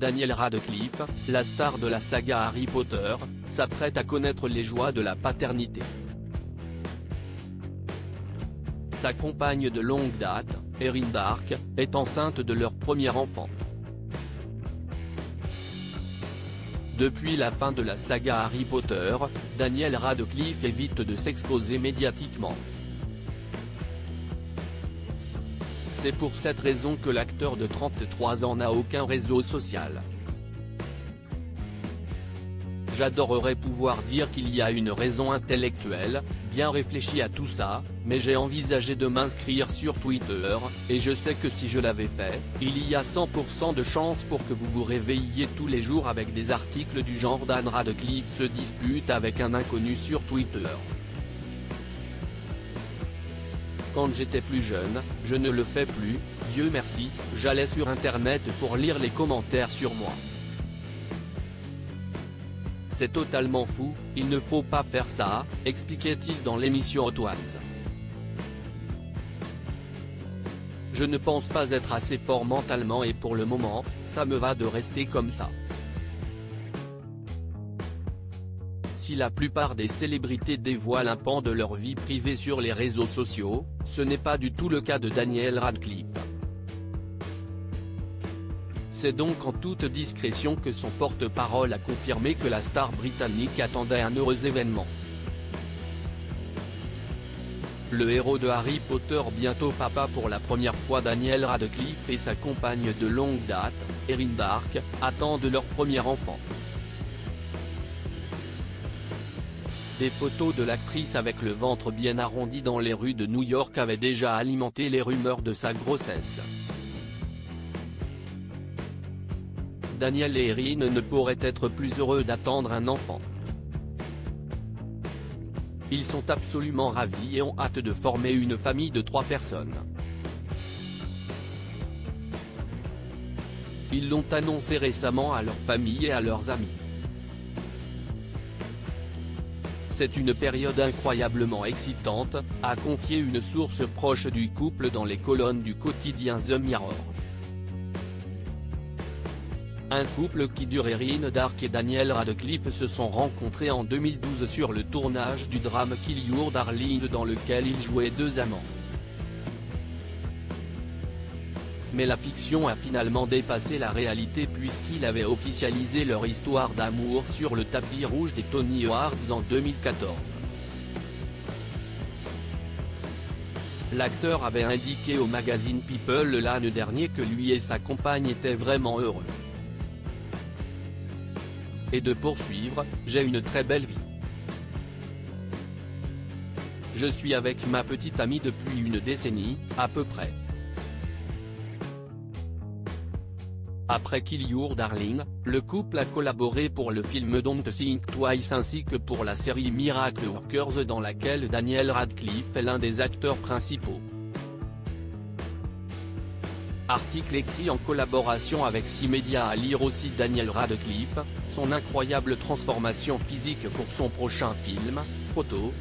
Daniel Radcliffe, la star de la saga Harry Potter, s'apprête à connaître les joies de la paternité. Sa compagne de longue date, Erin Darke, est enceinte de leur premier enfant. Depuis la fin de la saga Harry Potter, Daniel Radcliffe évite de s'exposer médiatiquement. C'est pour cette raison que l'acteur de 33 ans n'a aucun réseau social. J'adorerais pouvoir dire qu'il y a une raison intellectuelle, bien réfléchie à tout ça, mais j'ai envisagé de m'inscrire sur Twitter, et je sais que si je l'avais fait, il y a 100% de chances pour que vous vous réveilliez tous les jours avec des articles du genre Dan Radcliffe se dispute avec un inconnu sur Twitter. Quand j'étais plus jeune, je ne le fais plus, Dieu merci, j'allais sur internet pour lire les commentaires sur moi. C'est totalement fou, il ne faut pas faire ça, expliquait-il dans l'émission Hot Ones. Je ne pense pas être assez fort mentalement et pour le moment, ça me va de rester comme ça. Si la plupart des célébrités dévoilent un pan de leur vie privée sur les réseaux sociaux, ce n'est pas du tout le cas de Daniel Radcliffe. C'est donc en toute discrétion que son porte-parole a confirmé que la star britannique attendait un heureux événement. Le héros de Harry Potter, bientôt papa pour la première fois, Daniel Radcliffe et sa compagne de longue date, Erin Darke, attendent leur premier enfant. Des photos de l'actrice avec le ventre bien arrondi dans les rues de New York avaient déjà alimenté les rumeurs de sa grossesse. Daniel et Erin ne pourraient être plus heureux d'attendre un enfant. Ils sont absolument ravis et ont hâte de former une famille de 3 personnes. Ils l'ont annoncé récemment à leur famille et à leurs amis. C'est une période incroyablement excitante, a confié une source proche du couple dans les colonnes du quotidien The Mirror. Un couple qui dure. Erin Darke et Daniel Radcliffe se sont rencontrés en 2012 sur le tournage du drame Kill Your Darlings dans lequel ils jouaient 2 amants. Mais la fiction a finalement dépassé la réalité puisqu'ils avaient officialisé leur histoire d'amour sur le tapis rouge des Tony Awards en 2014. L'acteur avait indiqué au magazine People l'année dernière que lui et sa compagne étaient vraiment heureux. Et de poursuivre, j'ai une très belle vie. Je suis avec ma petite amie depuis une décennie, à peu près. Après Kill Your Darling, le couple a collaboré pour le film Don't Think Twice ainsi que pour la série Miracle Workers dans laquelle Daniel Radcliffe est l'un des acteurs principaux. Article écrit en collaboration avec C-Media, à lire aussi Daniel Radcliffe, son incroyable transformation physique pour son prochain film, photo.